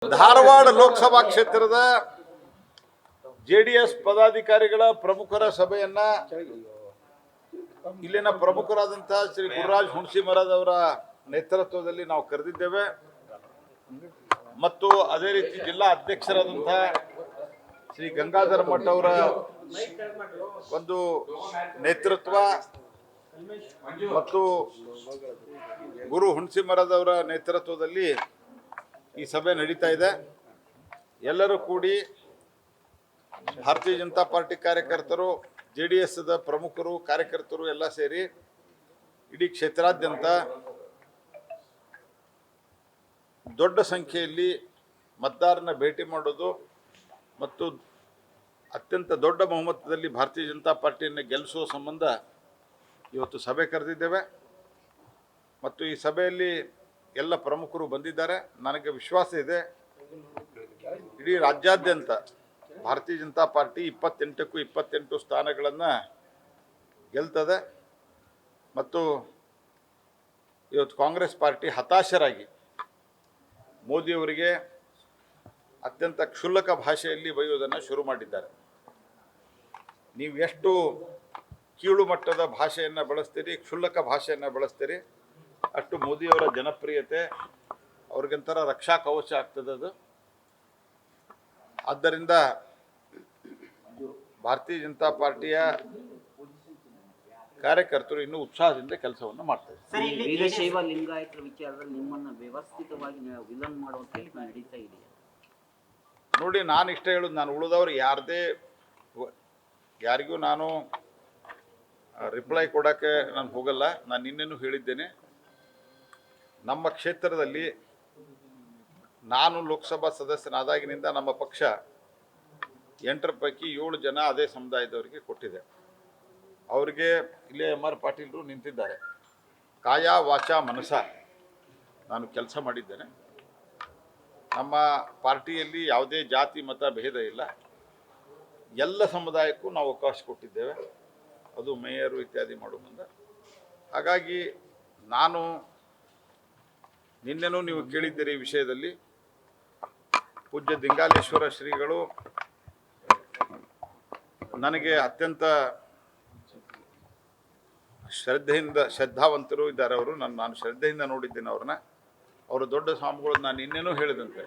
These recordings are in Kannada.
ಧಾರವಾಡ ಲೋಕಸಭಾ ಕ್ಷೇತ್ರದ ಜೆಡಿಎಸ್ ಪದಾಧಿಕಾರಿಗಳ ಪ್ರಮುಖರ ಸಭೆಯನ್ನ ಇಲ್ಲಿನ ಪ್ರಮುಖರಾದಂತಹ ಶ್ರೀ ಗುರುರಾಜ್ ಹುಣಸಿಮರದ ಅವರ ನೇತೃತ್ವದಲ್ಲಿ ನಾವು ಕರೆದಿದ್ದೇವೆ ಮತ್ತು ಅದೇ ರೀತಿ ಜಿಲ್ಲಾ ಅಧ್ಯಕ್ಷರಾದಂತಹ ಶ್ರೀ ಗಂಗಾಧರ ಮಠ ಅವರ ಒಂದು ನೇತೃತ್ವ ಮತ್ತು ಗುರು ಹುಣಸಿಮರದವರ ನೇತೃತ್ವದಲ್ಲಿ ಈ ಸಭೆ ನಡೀತಾ ಇದೆ. ಎಲ್ಲರೂ ಕೂಡಿ ಭಾರತೀಯ ಜನತಾ ಪಾರ್ಟಿ ಕಾರ್ಯಕರ್ತರು, ಜೆಡಿಎಸ್ದ ಪ್ರಮುಖರು, ಕಾರ್ಯಕರ್ತರು ಎಲ್ಲ ಸೇರಿ ಇಡೀ ಕ್ಷೇತ್ರಾದ್ಯಂತ ದೊಡ್ಡ ಸಂಖ್ಯೆಯಲ್ಲಿ ಮತದಾರನ ಭೇಟಿ ಮಾಡೋದು ಮತ್ತು ಅತ್ಯಂತ ದೊಡ್ಡ ಬಹುಮತದಲ್ಲಿ ಭಾರತೀಯ ಜನತಾ ಪಾರ್ಟಿಯನ್ನು ಗೆಲ್ಲಿಸುವ ಸಂಬಂಧ ಇವತ್ತು ಸಭೆ ಕರೆದಿದ್ದೇವೆ ಮತ್ತು ಈ ಸಭೆಯಲ್ಲಿ ಎಲ್ಲ ಪ್ರಮುಖರು ಬಂದಿದ್ದಾರೆ. ನನಗೆ ವಿಶ್ವಾಸ ಇದೆ ಇಡೀ ರಾಜ್ಯಾದ್ಯಂತ ಭಾರತೀಯ ಜನತಾ ಪಾರ್ಟಿ 28ಕ್ಕೂ 28 ಸ್ಥಾನಗಳನ್ನು ಗೆಲ್ತದೆ ಮತ್ತು ಇವತ್ತು ಕಾಂಗ್ರೆಸ್ ಪಾರ್ಟಿ ಹತಾಶರಾಗಿ ಮೋದಿಯವರಿಗೆ ಅತ್ಯಂತ ಕ್ಷುಲ್ಲಕ ಭಾಷೆಯಲ್ಲಿ ಬೈಯೋದನ್ನು ಶುರು ಮಾಡಿದ್ದಾರೆ. ನೀವು ಎಷ್ಟು ಕೀಳು ಮಟ್ಟದ ಭಾಷೆಯನ್ನು ಬಳಸ್ತೀರಿ, ಕ್ಷುಲ್ಲಕ ಭಾಷೆಯನ್ನು ಬಳಸ್ತೀರಿ, ಅಷ್ಟು ಮೋದಿಯವರ ಜನಪ್ರಿಯತೆ ಅವ್ರಿಗೊಂಥರ ರಕ್ಷಾ ಕವಚ ಆಗ್ತದೆ ಅದು. ಆದ್ದರಿಂದ ಭಾರತೀಯ ಜನತಾ ಪಾರ್ಟಿಯ ಕಾರ್ಯಕರ್ತರು ಇನ್ನೂ ಉತ್ಸಾಹದಿಂದ ಕೆಲಸವನ್ನು ಮಾಡ್ತಾರೆ. ವೀರಶೈವ ಲಿಂಗಾಯತರ ವಿಚಾರದಲ್ಲಿ ನಿಮ್ಮನ್ನು ವ್ಯವಸ್ಥಿತವಾಗಿ ವಿಲನ್ ಮಾಡುವ ಕೆಲಸ ನಡೀತಾ ಇದೆಯಾ? ನೋಡಿ, ನಾನು ಇಷ್ಟ ಹೇಳೋದು, ನಾನು ಉಳಿದವರು ಯಾರಿಗೂ ನಾನು ರಿಪ್ಲೈ ಕೊಡೋಕ್ಕೆ ನಾನು ಹೋಗಲ್ಲ. ನಾನು ನಿನ್ನೆನೂ ಹೇಳಿದ್ದೇನೆ, ನಮ್ಮ ಕ್ಷೇತ್ರದಲ್ಲಿ ನಾನು ಲೋಕಸಭಾ ಸದಸ್ಯನಾದಾಗಿನಿಂದ ನಮ್ಮ ಪಕ್ಷ 8 ಪೈಕಿ 7 ಜನ ಅದೇ ಸಮುದಾಯದವರಿಗೆ ಕೊಟ್ಟಿದೆ. ಅವರಿಗೆ ಇಲ್ಲೇ MR ಪಾಟೀಲರು ನಿಂತಿದ್ದಾರೆ. ಕಾಯ ವಾಚ ಮನಸ ನಾನು ಕೆಲಸ ಮಾಡಿದ್ದೇನೆ. ನಮ್ಮ ಪಾರ್ಟಿಯಲ್ಲಿ ಯಾವುದೇ ಜಾತಿ ಮತ ಭೇದ ಇಲ್ಲ, ಎಲ್ಲ ಸಮುದಾಯಕ್ಕೂ ನಾವು ಅವಕಾಶ ಕೊಟ್ಟಿದ್ದೇವೆ, ಅದು ಮೇಯರು ಇತ್ಯಾದಿ ಮಾಡೋ ಮುಂದೆ. ಹಾಗಾಗಿ ನಾನು ನಿನ್ನೆನೂ ನೀವು ಕೇಳಿದ್ದೀರಿ ಈ ವಿಷಯದಲ್ಲಿ, ಪೂಜ್ಯ ದಿಂಗಾಲೇಶ್ವರ ಶ್ರೀಗಳು ನನಗೆ ಅತ್ಯಂತ ಶ್ರದ್ಧಾವಂತರು ಇದ್ದಾರೆ. ಅವರು ನಾನು ಶ್ರದ್ಧೆಯಿಂದ ನೋಡಿದ್ದೇನೆ ಅವ್ರನ್ನ. ಅವರು ದೊಡ್ಡ ಸ್ವಾಮಿಗಳು. ನಾನು ನಿನ್ನೆನೂ ಹೇಳಿದಂತೆ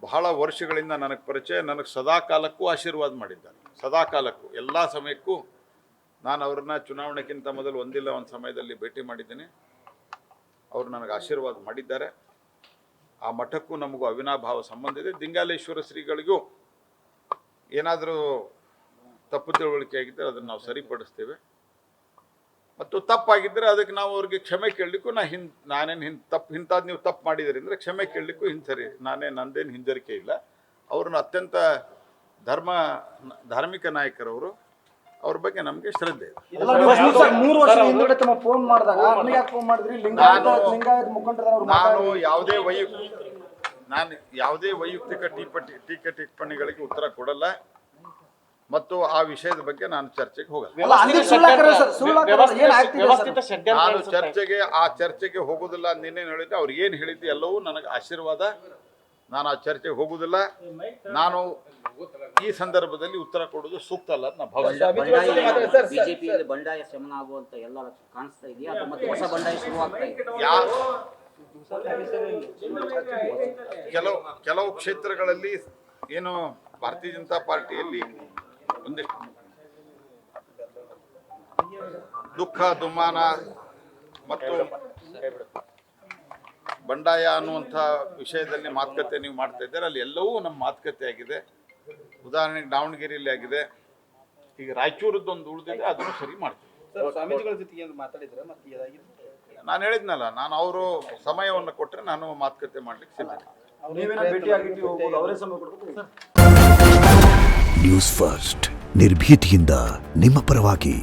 ಬಹಳ ವರ್ಷಗಳಿಂದ ನನಗೆ ಪರಿಚಯ, ನನಗೆ ಸದಾ ಕಾಲಕ್ಕೂ ಆಶೀರ್ವಾದ ಮಾಡಿದ್ದಾರೆ. ಸದಾ ಕಾಲಕ್ಕೂ ಎಲ್ಲ ಸಮಯಕ್ಕೂ ನಾನು ಅವ್ರನ್ನ ಚುನಾವಣೆಗಿಂತ ಮೊದಲು ಒಂದಿಲ್ಲ ಒಂದು ಸಮಯದಲ್ಲಿ ಭೇಟಿ ಮಾಡಿದ್ದೇನೆ. ಅವರು ನನಗೆ ಆಶೀರ್ವಾದ ಮಾಡಿದ್ದಾರೆ. ಆ ಮಠಕ್ಕೂ ನಮಗೂ ಅವಿನಾಭಾವ ಸಂಬಂಧ ಇದೆ. ದಿಂಗಾಲೇಶ್ವರ ಶ್ರೀಗಳಿಗೂ ಏನಾದರೂ ತಪ್ಪು ತಿಳುವಳಿಕೆ ಆಗಿದ್ದರೆ ಅದನ್ನು ನಾವು ಸರಿಪಡಿಸ್ತೇವೆ ಮತ್ತು ತಪ್ಪಾಗಿದ್ದರೆ ಅದಕ್ಕೆ ನಾವು ಅವ್ರಿಗೆ ಕ್ಷಮೆ ಕೇಳಲಿಕ್ಕೂ ಇಂಥದ್ದು ನೀವು ತಪ್ಪು ಮಾಡಿದಿರಿ ಅಂದರೆ ಕ್ಷಮೆ ಕೇಳಲಿಕ್ಕೂ ಹಿಂಸರಿ, ನಂದೇನು ಹಿಂಜರಿಕೆ ಇಲ್ಲ. ಅವ್ರನ್ನ ಅತ್ಯಂತ ಧಾರ್ಮಿಕ ನಾಯಕರವರು, ಅವ್ರ ಬಗ್ಗೆ ನಮಗೆ ಶ್ರದ್ಧೆ ಇದೆ. ನಾನು ಯಾವುದೇ ವೈಯಕ್ತಿಕ ಟೀಕೆ ಟಿಪ್ಪಣಿಗಳಿಗೆ ಉತ್ತರ ಕೊಡಲ್ಲ ಮತ್ತು ಆ ವಿಷಯದ ಬಗ್ಗೆ ನಾನು ಚರ್ಚೆಗೆ ಹೋಗಲ್ಲ. ನಾನು ಚರ್ಚೆಗೆ ಹೋಗುದಿಲ್ಲ. ನಿನ್ನೆ ಹೇಳಿದ್ದೆ, ಅವ್ರು ಏನು ಹೇಳಿದ್ದು ಎಲ್ಲವೂ ನನಗೆ ಆಶೀರ್ವಾದ. ನಾನು ಆ ಚರ್ಚೆಗೆ ಹೋಗುದಿಲ್ಲ. ನಾನು ಈ ಸಂದರ್ಭದಲ್ಲಿ ಉತ್ತರ ಕೊಡೋದು ಸೂಕ್ತ ಅಲ್ಲ ಅಂತ ಬಿಜೆಪಿಯಲ್ಲಿ ಬಂಡಾಯ ಶಮನ ಆಗುವಂತ ಎಲ್ಲ ಕಾಣಿಸ್ತಾ ಇದೆಯಾ? ಮತ್ತೆ ಹೊಸ ಬಂಡಾಯ ಶುರುವಾಗ್ತಾ ಇದೆ? ಕೆಲವು ಕ್ಷೇತ್ರಗಳಲ್ಲಿ ಏನು ಭಾರತೀಯ ಜನತಾ ಪಾರ್ಟಿಯಲ್ಲಿ ಒಂದಿಷ್ಟು ದುಃಖ ದುಮ್ಮಾನ ಮತ್ತು ಬಂಡಾಯ ಅನ್ನುವಂಥ ವಿಷಯದಲ್ಲಿ ಮಾತುಕತೆ ನೀವು ಮಾಡ್ತಾ ಇದ್ದಾರೆ. ಅಲ್ಲಿ ಎಲ್ಲವೂ ನಮ್ಮ ಮಾತುಕತೆ ಆಗಿದೆ. ಉದಾಹರಣೆಗೆ ದಾವಣಗೆರೆಯಲ್ಲಿ ಆಗಿದೆ, ಈಗ ರಾಯಚೂರದ್ದೊಂದು ಉಳಿದಿದೆ, ಅದನ್ನು ಸರಿ ಮಾಡ್ತೀವಿ. ನಾನು ಹೇಳಿದ್ನಲ್ಲ, ನಾನು ಅವರು ಸಮಯವನ್ನು ಕೊಟ್ಟರೆ ನಾನು ಮಾತುಕತೆ ಮಾಡ್ಲಿಕ್ಕೆ ಸಿದ್ಧ. ನ್ಯೂಸ್ ಫಸ್ಟ್ ನಿರ್ಭೀತಿಯಿಂದ ನಿಮ್ಮ ಪರವಾಗಿ.